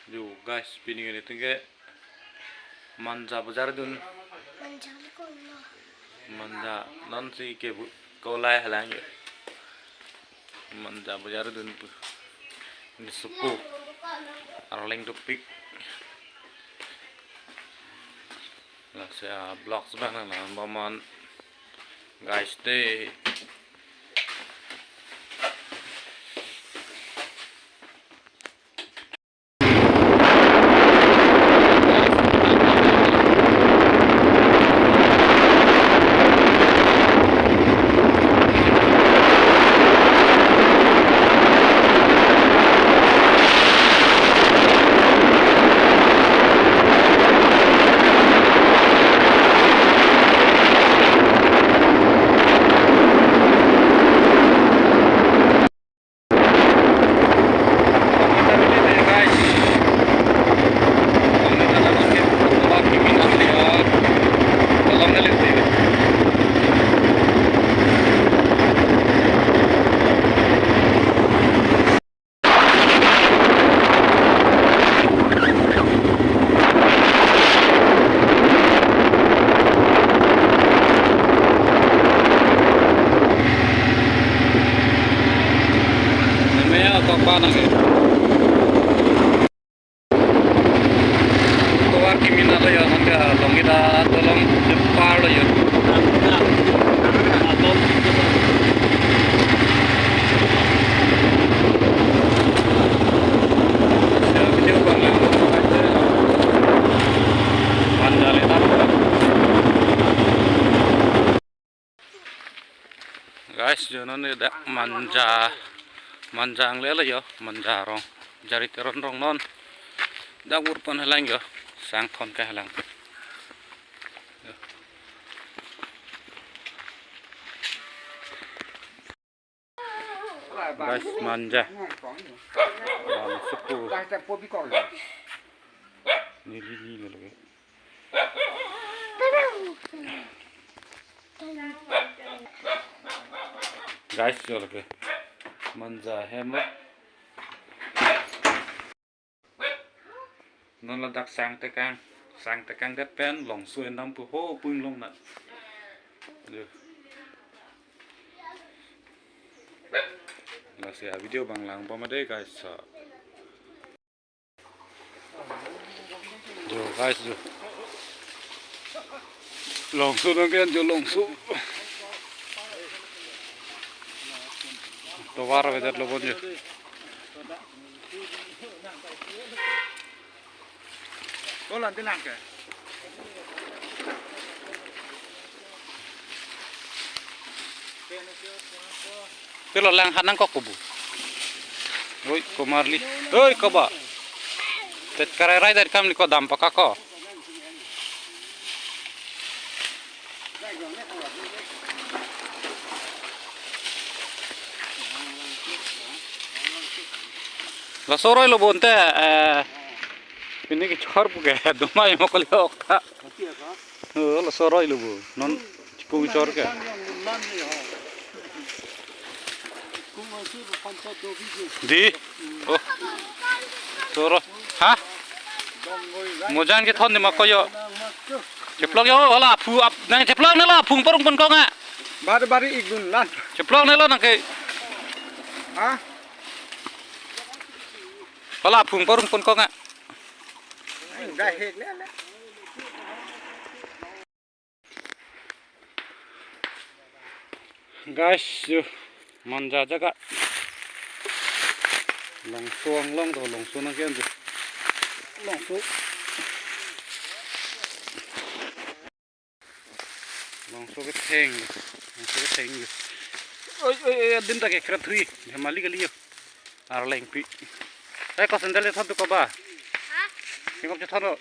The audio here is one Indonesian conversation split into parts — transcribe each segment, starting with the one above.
Yo guys, pining ini tinggal manja bazar dun manja non si ke kolai halang ya manja bazar dun ini supu arling topik lah saya blog sebenarnya lah momen guys deh. Panas itu. Keluar kimina lo ya nanti long kita tolong jepar lo ya. Video bang mandalin apa? Guys, jangan ada manjang lele yo manjarong jari teron rong non dawur pon halang yo sang kon ka halang guys manja supu ni lagi guys yo lagi manja hem non là đặc sang tay cang đất pen lòng xuôi năm pu hô pung long nè được là sẽ video bằng làng bom đây guys rồi guys rồi lòng xuôi nó cái cho lòng xuôi to var weather lo bonje có lần tới làm kìa cái lo lang hanang kok kubu oi ko marli oi ko ba tet karai rai dari kam liko dampak kako la soroi lo bonte ini ke chor puke dumai mokol okta la soroi lo bu non chipu chor ke di oh soro ha mojan ke thon ni makoyo ceplok yo wala pu ap nang ceplok ne la phung parung pon ko nga bari igun lan ceplok ne lo nang ke ha wala phung parung pon ko nga gai hết nè guys yo manja jaga long suang long do long su na kian ju long su cái theng ju oi din ta ke kra thui mali gali yo ar leng pi ai ko sandal thon tu ko ba ha kingop je thono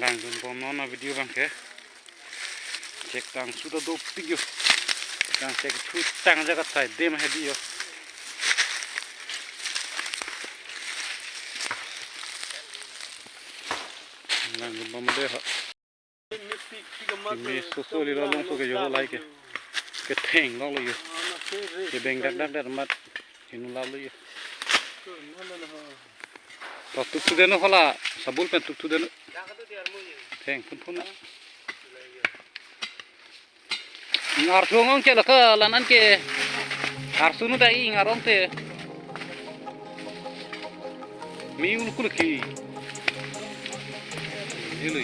lang dun bom nona video bang ke cek tang sudah do pigyo tang cek tu tang jaga sai dem hedi yo Nang bom deh ha. Mi susu li lo long su ke yo lai ke theng long lo yo. Ke beng dak mat inu la lo yo. To tu deno hola sabul pen tu deno. Theng pun na. Ngar thongong che la ka lanan ke ar sunu dai ngarong te. Mi ul kul ki. Ini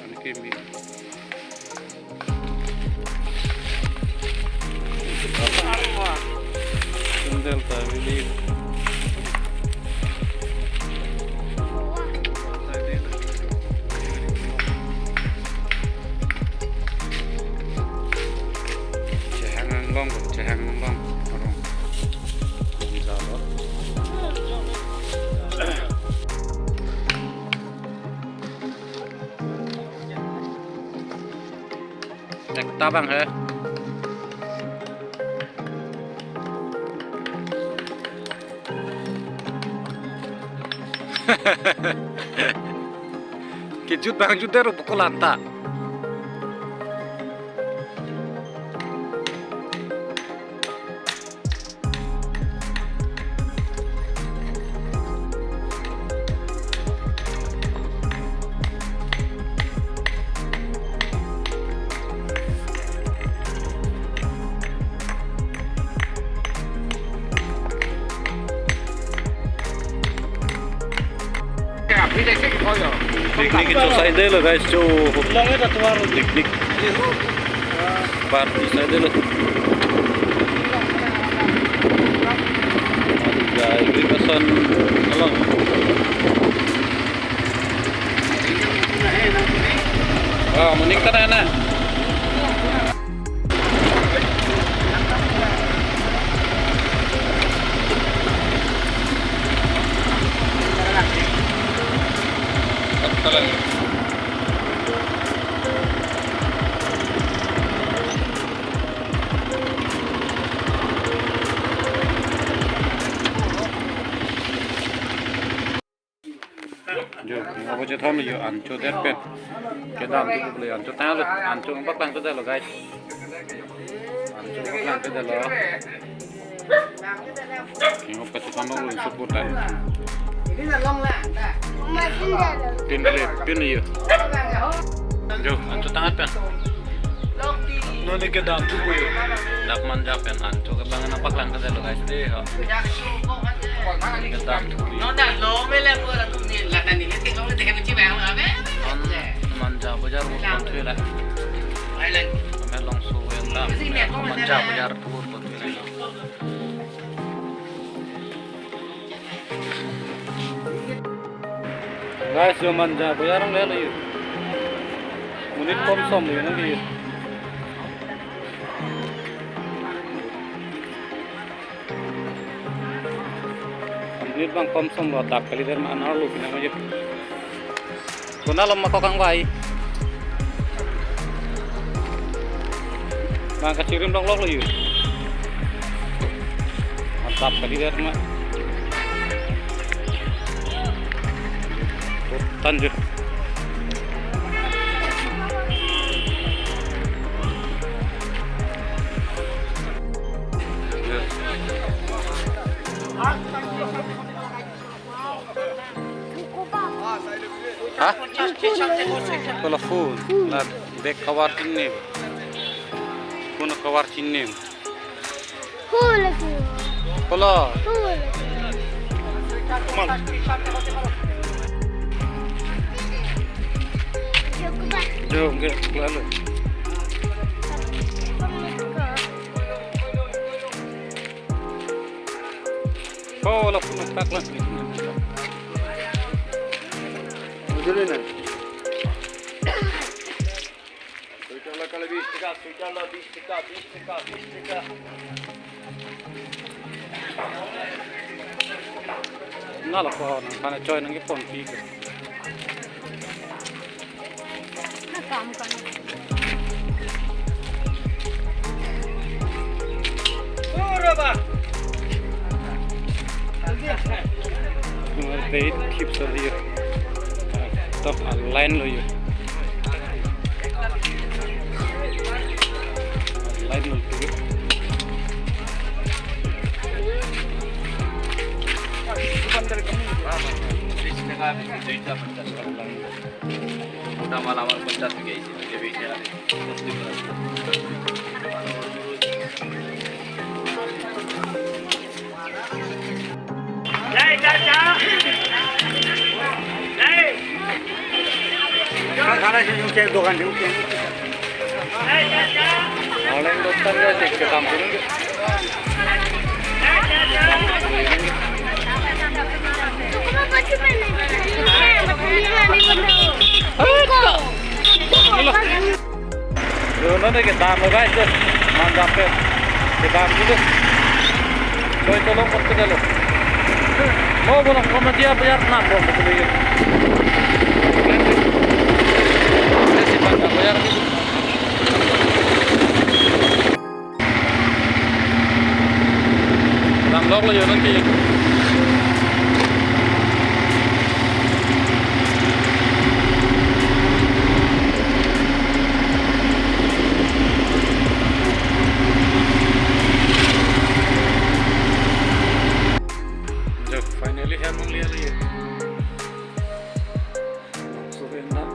ane ke mi. Sendal ta beli. Cehang long. Bisa loh. Cek tabang ya. Kejut bang juder pukul lanta. Piknik itu saya dulu guys, piknik. Party saya dulu. Ada ini pesan alang. Mending kan enak. Apa je tham liyo ancho der pen ke dam tu beli ancho ta lo ancho pak lang tu da lo guys ancho pak lang tu da lo kingo pa tu lo support ta Ini là long lạng ta. pin liyo jo ancho tangat pen no ne ke dam tu ko dak man ja pen ancho ke bangan pak lang tu da lo guys deh ha ke dam tu nó đặt lố với lên mưa là tụi nhìn là này cái tiếng ông lên thì cái chiếc bèo là bé manja bajar bukan tu lah. lại lên Melong suwen lah. Manja bajar tu bukan tu lah. Guys, yo manja bajar orang leh lagi. Munit komsom ni nanti. Munit bang komsom buat tak kali dari mana lu kena aja. Kuna lom makokang wai. Mang kacirim dong lok lu. Mantap kali der mak. Tanjur. Hah? Telepon, lah bek kawar ini, puno kawar ini. Pola. Jom ke lalu. Pola puno taklan. Dulu nih. Sudah kalau bis tiga. Nala pohon, karena coy nanti pohon tiga. Nakam kan. Uraba. Nummer 8 keeps her here. Stop line lo yun. Line lo tuh. udah malam pencet guys ini bisa खाना से यूं के दुकान यूं के Online dokter ya sih ke kampung. Yo no de que estamos guys, manda pe. Que vamos dulu. Soy tolong porte dulu. Mau bolong kamu dia bayar nak bolong betul ya. Masih banyak bayar gitu. Làm lót là giờ nó kia. Được, finally em mong lia rồi. So em nó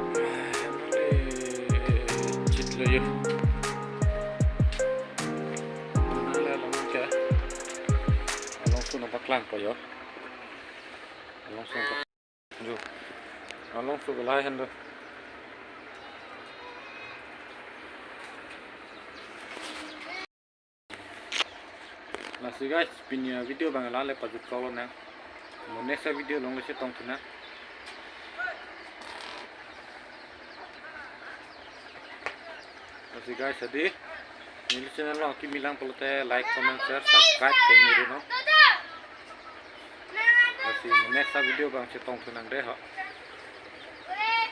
chít rồi. Nó là làm cái langsung nampak langka ya. Langsung nampak. Jom. Langsung ke lahan tu. Nasi guys, punya video bang lale pajut kalau na. Next video long lesi tong tuna. Nasi guys, jadi ini channel lo aki bilang perlu teh like, comment, share, subscribe ke ini no. Masih next video bang cetong tunang deh ha.